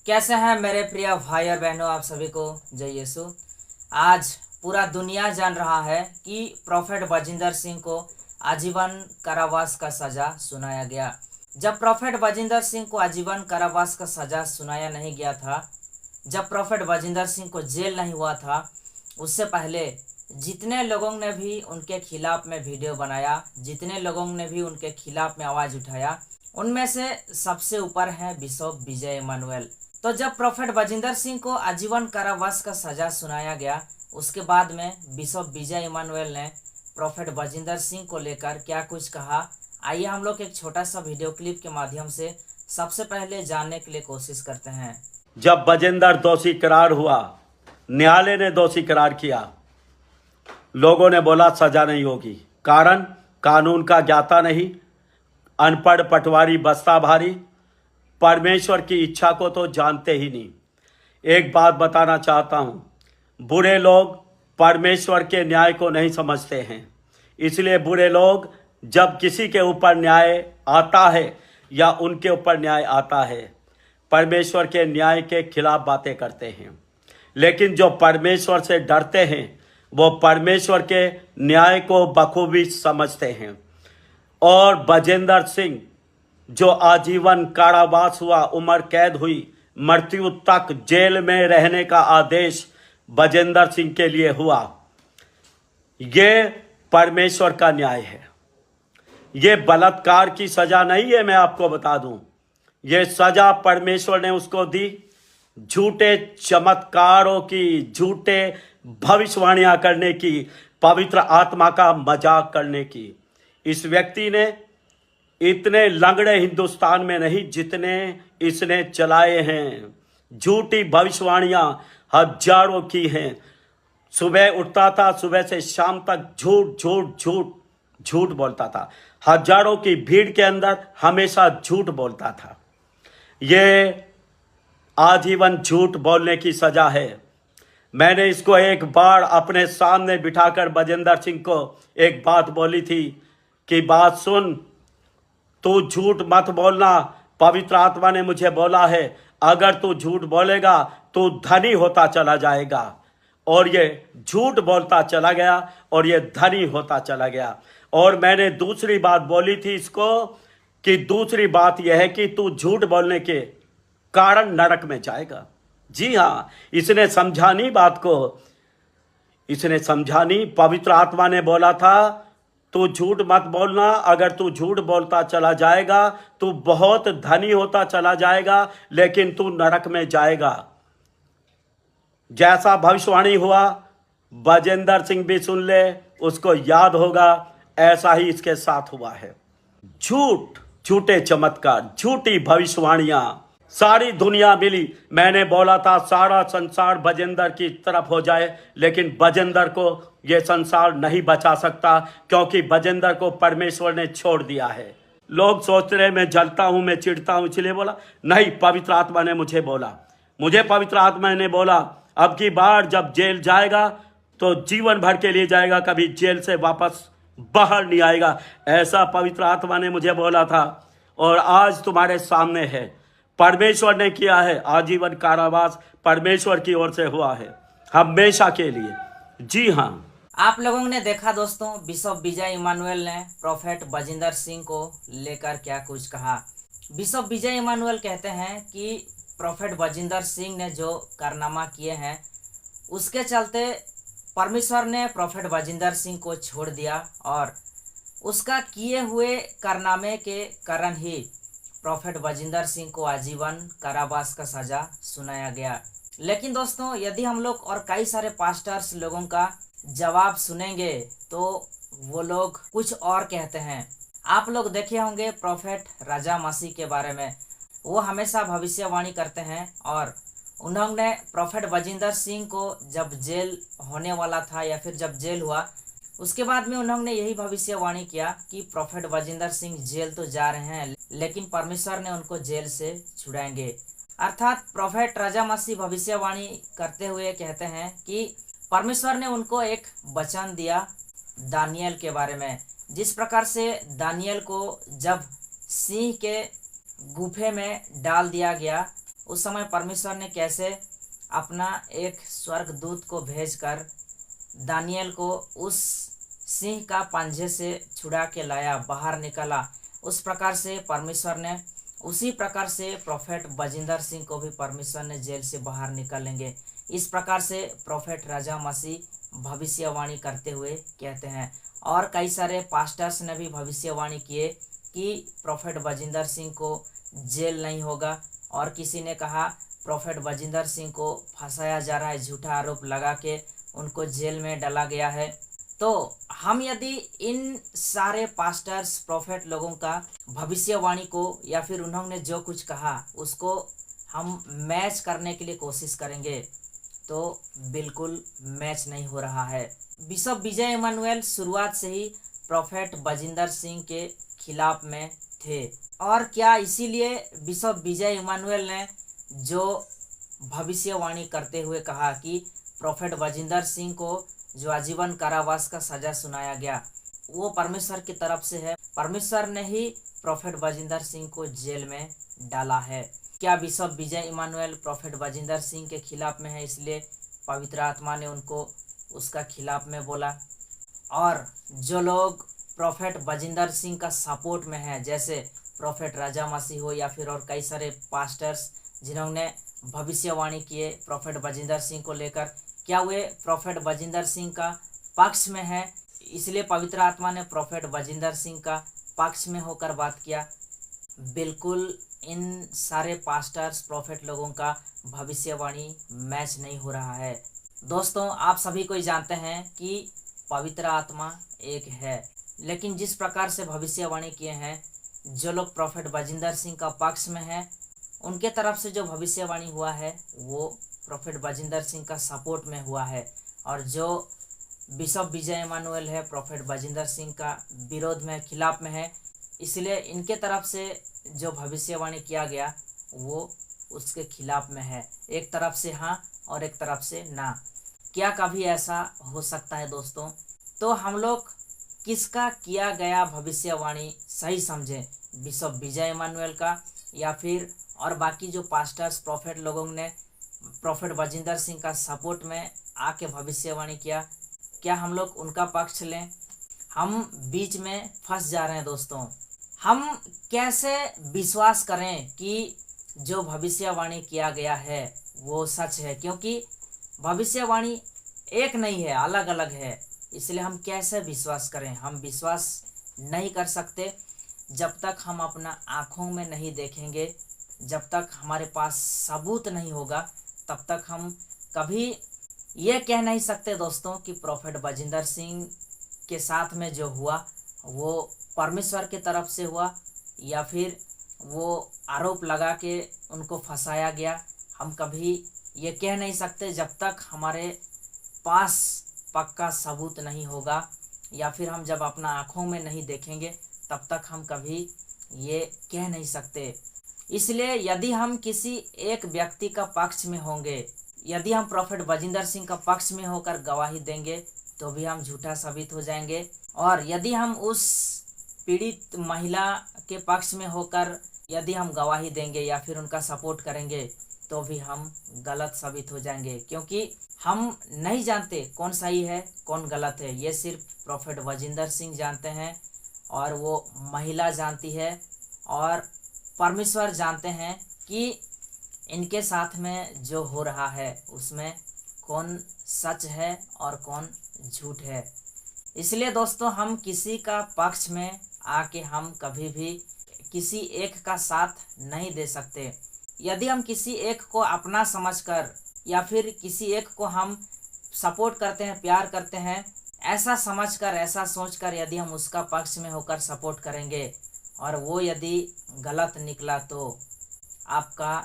कैसे हैं मेरे प्रिय भाई और बहनों, आप सभी को जय यीशु। आज पूरा दुनिया जान रहा है कि प्रोफेट बजिंदर सिंह को आजीवन कारावास का सजा सुनाया गया। जब प्रोफेट बजिंदर सिंह को आजीवन कारावास का सजा सुनाया नहीं गया था, जब प्रोफेट बजिंदर सिंह को जेल नहीं हुआ था, उससे पहले जितने लोगों ने भी उनके खिलाफ में वीडियो बनाया, जितने लोगों ने भी उनके खिलाफ में आवाज़ उठाया, उनमें से सबसे ऊपर है बिशप विजय इमानुएल। तो जब प्रोफेट बजिंदर सिंह को आजीवन कारावास का सजा सुनाया गया, उसके बाद में बिशप विजय इमानुएल ने प्रोफेट बजिंदर सिंह को लेकर क्या कुछ कहा, आइए हम लोग एक छोटा सा वीडियो क्लिप के माध्यम से सबसे पहले जानने के लिए कोशिश करते हैं। जब बजिंदर दोषी करार हुआ, न्यायालय ने दोषी करार किया, लोगों ने बोला सजा नहीं होगी। कारण कानून का ज्ञाता नहीं, अनपढ़ पटवारी बस्ता भारी, परमेश्वर की इच्छा को तो जानते ही नहीं। एक बात बताना चाहता हूं, बुरे लोग परमेश्वर के न्याय को नहीं समझते हैं। इसलिए बुरे लोग जब किसी के ऊपर न्याय आता है या उनके ऊपर न्याय आता है, परमेश्वर के न्याय के खिलाफ बातें करते हैं। लेकिन जो परमेश्वर से डरते हैं वो परमेश्वर के न्याय को बखूबी समझते हैं। और बजिंदर सिंह जो आजीवन कारावास हुआ, उम्र कैद हुई, मृत्यु तक जेल में रहने का आदेश बजिंदर सिंह के लिए हुआ, ये परमेश्वर का न्याय है। ये बलात्कार की सजा नहीं है, मैं आपको बता दूं। ये सजा परमेश्वर ने उसको दी झूठे चमत्कारों की, झूठे भविष्यवाणियां करने की, पवित्र आत्मा का मजाक करने की। इस व्यक्ति ने इतने लंगड़े हिंदुस्तान में नहीं जितने इसने चलाए हैं। झूठी भविष्यवाणियां हजारों की हैं। सुबह उठता था, सुबह से शाम तक झूठ झूठ झूठ झूठ बोलता था। हजारों की भीड़ के अंदर हमेशा झूठ बोलता था। ये आजीवन झूठ बोलने की सजा है। मैंने इसको एक बार अपने सामने बिठाकर बजिंदर सिंह को एक बात बोली थी कि बात सुन, तू झूठ मत बोलना। पवित्र आत्मा ने मुझे बोला है, अगर तू झूठ बोलेगा तो धनी होता चला जाएगा। और ये झूठ बोलता चला गया और ये धनी होता चला गया। और मैंने दूसरी बात बोली थी इसको कि दूसरी बात यह है कि तू झूठ बोलने के कारण नरक में जाएगा। जी हाँ, इसने समझा नहीं बात को, इसने समझा नहीं। पवित्र आत्मा ने बोला था तू झूठ मत बोलना, अगर तू झूठ बोलता चला जाएगा तू बहुत धनी होता चला जाएगा, लेकिन तू नरक में जाएगा। जैसा भविष्यवाणी हुआ, बजिंदर सिंह भी सुन ले, उसको याद होगा, ऐसा ही इसके साथ हुआ है। झूठ, झूठे चमत्कार, झूठी भविष्यवाणियां, सारी दुनिया मिली। मैंने बोला था सारा संसार बजिंदर की तरफ हो जाए, लेकिन बजिंदर को यह संसार नहीं बचा सकता, क्योंकि बजिंदर को परमेश्वर ने छोड़ दिया है। लोग सोच रहे मैं जलता हूं, मैं चिढ़ता हूं, इसलिए बोला नहीं। पवित्र आत्मा ने मुझे बोला, मुझे पवित्र आत्मा ने बोला अब की बार जब जेल जाएगा तो जीवन भर के लिए जाएगा, कभी जेल से वापस बाहर नहीं आएगा। ऐसा पवित्र आत्मा ने मुझे बोला था और आज तुम्हारे सामने है। परमेश्वर ने किया है। आजीवन कारावास परमेश्वर की ओर से हुआ है, हमेशा के लिए। जी हाँ, आप लोगों ने देखा दोस्तों, बिशप विजय इमानुएल ने प्रोफेट बजिंदर सिंह को लेकर क्या कुछ कहा। बिशप विजय इमानुएल कहते हैं कि प्रोफेट बजिंदर सिंह ने जो कारनामा किए हैं उसके चलते परमेश्वर ने प्रोफेट बजिंदर सिंह को छोड़ दिया और उसका किए हुए कारनामे के कारण ही प्रोफेट बजिंदर सिंह को आजीवन कारावास का सजा सुनाया गया। लेकिन दोस्तों, यदि हम लोग और कई सारे पास्टर्स लोगों का जवाब सुनेंगे तो वो लोग कुछ और कहते हैं। आप लोग देखे होंगे प्रोफेट राजा मसीह के बारे में, वो हमेशा भविष्यवाणी करते हैं और उन्होंने प्रोफेट बजिंदर सिंह को जब जेल होने वाला था या फिर जब जेल हुआ, उसके बाद में उन्होंने यही भविष्यवाणी किया कि प्रोफेट बजिंदर सिंह जेल तो जा रहे हैं, लेकिन परमेश्वर ने उनको जेल से छुड़ाएंगे। अर्थात प्रोफेट राजा मसीह भविष्यवाणी करते हुए कहते हैं कि परमेश्वर ने उनको एक वचन दिया दानियल के बारे में। जिस प्रकार से दानियल को जब सिंह के गुफे में डाल दिया गया उस समय परमेश्वर ने कैसे अपना एक स्वर्गदूत को भेजकर दानियल को उस सिंह का पंजे से छुड़ा के लाया, बाहर निकाला। उस प्रकार से परमेश्वर ने, उसी प्रकार से प्रोफेट बजिंदर सिंह को भी परमेश्वर ने जेल से बाहर निकालेंगे। इस प्रकार से प्रोफेट राजा मसीह भविष्यवाणी करते हुए कहते हैं। और कई सारे पास्टर्स ने भी भविष्यवाणी किए कि प्रोफेट बजिंदर सिंह को जेल नहीं होगा। और किसी ने कहा प्रोफेट बजिंदर सिंह को फंसाया जा रहा है, झूठा आरोप लगा के उनको जेल में डाला गया है। तो हम यदि इन सारे पास्टर्स प्रोफेट लोगों का भविष्यवाणी को या फिर उन्होंने जो कुछ कहा उसको हम मैच करने के लिए कोशिश करेंगे तो बिल्कुल मैच नहीं हो रहा है। बिशप विजय इमानुएल शुरुआत से ही प्रोफेट बजिंदर सिंह के खिलाफ में थे। और क्या इसीलिए बिशप विजय इमानुएल ने जो भविष्यवाणी करते हुए कहा कि प्रोफेट बजिंदर सिंह को जो आजीवन कारावास का सजा सुनाया गया वो परमेश्वर की तरफ से है। परमेश्वर ने ही प्रोफेट बजिंदर सिंह को जेल में डाला है। क्या बिशप विजय इमानुएल प्रोफेट बजिंदर सिंह के खिलाफ में है इसलिए पवित्र आत्मा ने उनको उसका खिलाफ में बोला? और जो लोग प्रोफेट बजिंदर सिंह का सपोर्ट में है, जैसे प्रोफेट राजा मसीह हो या फिर और कई सारे पास्टर्स जिन्होंने भविष्यवाणी किए प्रोफेट बजिंदर सिंह को लेकर, क्या वे प्रोफेट बजिंदर सिंह का पक्ष में है? इसलिए पवित्र आत्मा ने प्रोफेट बजिंदर सिंह का पक्ष में होकर बात किया। बिल्कुल इन सारे पास्टर्स प्रोफेट लोगों का भविष्यवाणी मैच नहीं हो रहा है। दोस्तों, आप सभी कोई जानते हैं कि पवित्र आत्मा एक है, लेकिन जिस प्रकार से भविष्यवाणी किए हैं, जो लोग प्रोफेट बजिंदर सिंह का पक्ष में हैं उनके तरफ से जो भविष्यवाणी हुआ है वो प्रोफेट बजिंदर सिंह का सपोर्ट में हुआ है। और जो बिशप विजय इमानुएल है प्रोफेट बजिंदर सिंह का विरोध में, खिलाफ में है, इसलिए इनके तरफ से जो भविष्यवाणी किया गया वो उसके खिलाफ में है। एक तरफ से हाँ और एक तरफ से ना। क्या कभी ऐसा हो सकता है दोस्तों? तो हम लोग किसका किया गया भविष्यवाणी सही समझें, बिशप विजय इमानुएल का या फिर और बाकी जो पास्टर्स प्रोफेट लोगों ने प्रोफेट बजिंदर सिंह का सपोर्ट में आके भविष्यवाणी किया, क्या हम लोग उनका पक्ष लें? हम बीच में फंस जा रहे हैं दोस्तों। हम कैसे विश्वास करें कि जो भविष्यवाणी किया गया है वो सच है? क्योंकि भविष्यवाणी एक नहीं है, अलग अलग है। इसलिए हम कैसे विश्वास करें? हम विश्वास नहीं कर सकते जब तक हम अपना आँखों में नहीं देखेंगे, जब तक हमारे पास सबूत नहीं होगा, तब तक हम कभी ये कह नहीं सकते दोस्तों कि प्रोफेट बजिंदर सिंह के साथ में जो हुआ वो परमेश्वर की तरफ से हुआ या फिर वो आरोप लगा के उनको फंसाया गया। हम कभी ये कह नहीं सकते जब तक हमारे पास पक्का सबूत नहीं होगा या फिर हम जब अपना आँखों में नहीं देखेंगे तब तक हम कभी ये कह नहीं सकते। इसलिए यदि हम किसी एक व्यक्ति का पक्ष में होंगे, यदि हम प्रोफेट बजिंदर सिंह का पक्ष में होकर गवाही देंगे तो भी हम झूठा साबित हो जाएंगे। और यदि हम उस पीड़ित महिला के पक्ष में होकर यदि हम गवाही देंगे या फिर उनका सपोर्ट करेंगे तो भी हम गलत साबित हो जाएंगे, क्योंकि हम नहीं जानते कौन सही है कौन गलत है। ये सिर्फ प्रोफेट बजिंदर सिंह जानते हैं और वो महिला जानती है और परमेश्वर जानते हैं कि इनके साथ में जो हो रहा है उसमें कौन सच है और कौन झूठ है। इसलिए दोस्तों, हम किसी का पक्ष में आके हम कभी भी किसी एक का साथ नहीं दे सकते। यदि हम किसी एक को अपना समझकर या फिर किसी एक को हम सपोर्ट करते हैं, प्यार करते हैं, ऐसा समझकर, ऐसा सोचकर यदि हम उसका पक्ष में होकर सपोर्ट करेंगे और वो यदि गलत निकला तो आपका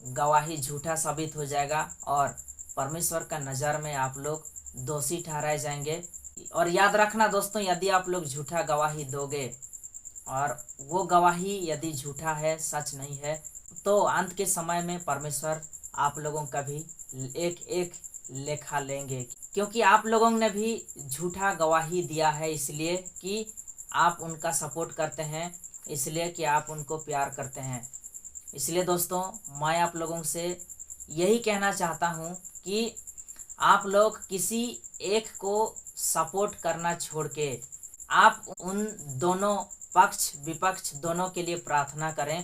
गवाही झूठा साबित हो जाएगा और परमेश्वर का नज़र में आप लोग दोषी ठहराए जाएंगे। और याद रखना दोस्तों, यदि आप लोग झूठा गवाही दोगे और वो गवाही यदि झूठा है, सच नहीं है, तो अंत के समय में परमेश्वर आप लोगों का भी एक एक लेखा लेंगे, क्योंकि आप लोगों ने भी झूठा गवाही दिया है इसलिए कि आप उनका सपोर्ट करते हैं, इसलिए कि आप उनको प्यार करते हैं। इसलिए दोस्तों मैं आप लोगों से यही कहना चाहता हूँ कि आप लोग किसी एक को सपोर्ट करना छोड़ के आप उन दोनों पक्ष विपक्ष दोनों के लिए प्रार्थना करें,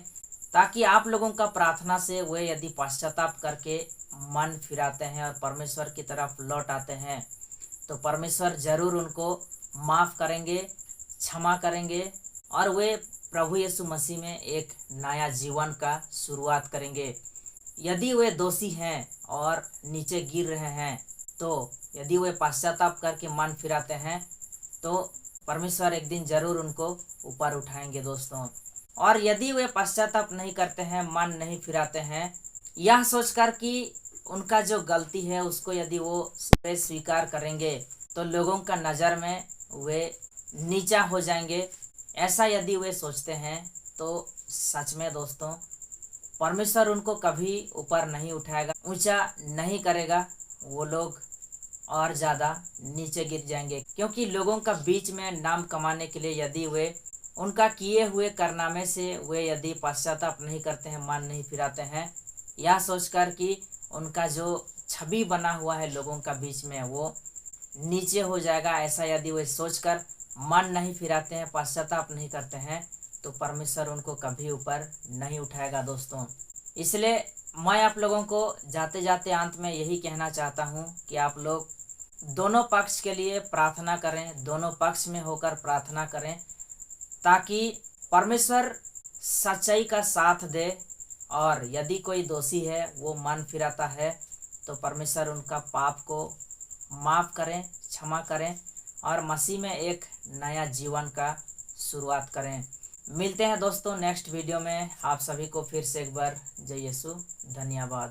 ताकि आप लोगों का प्रार्थना से वे यदि पश्चाताप करके मन फिराते हैं और परमेश्वर की तरफ लौट आते हैं तो परमेश्वर जरूर उनको माफ़ करेंगे, क्षमा करेंगे और वे प्रभु यीशु मसीह में एक नया जीवन का शुरुआत करेंगे। यदि वे दोषी हैं और नीचे गिर रहे हैं तो यदि वे पश्चाताप करके मन फिराते हैं तो परमेश्वर एक दिन जरूर उनको ऊपर उठाएंगे दोस्तों। और यदि वे पश्चाताप नहीं करते हैं, मन नहीं फिराते हैं, यह सोचकर कि उनका जो गलती है उसको यदि वो स्वीकार करेंगे तो लोगों का नज़र में वे नीचा हो जाएंगे, ऐसा यदि वे सोचते हैं तो सच में दोस्तों परमेश्वर उनको कभी ऊपर नहीं उठाएगा, ऊंचा नहीं करेगा। वो लोग और ज़्यादा नीचे गिर जाएंगे, क्योंकि लोगों का बीच में नाम कमाने के लिए यदि वे उनका किए हुए कारनामे से वे यदि पश्चाताप नहीं करते हैं, मन नहीं फिराते हैं, यह सोचकर कि उनका जो छवि बना हुआ है लोगों का बीच में वो नीचे हो जाएगा, ऐसा यदि वे सोचकर मन नहीं फिराते हैं, पश्चाताप नहीं करते हैं तो परमेश्वर उनको कभी ऊपर नहीं उठाएगा दोस्तों। इसलिए मैं आप लोगों को जाते जाते अंत में यही कहना चाहता हूँ कि आप लोग दोनों पक्ष के लिए प्रार्थना करें, दोनों पक्ष में होकर प्रार्थना करें, ताकि परमेश्वर सच्चाई का साथ दे। और यदि कोई दोषी है वो मन फिराता है तो परमेश्वर उनका पाप को माफ़ करें, क्षमा करें और मसीह में एक नया जीवन का शुरुआत करें। मिलते हैं दोस्तों नेक्स्ट वीडियो में। आप सभी को फिर से एक बार जय यीशु, धन्यवाद।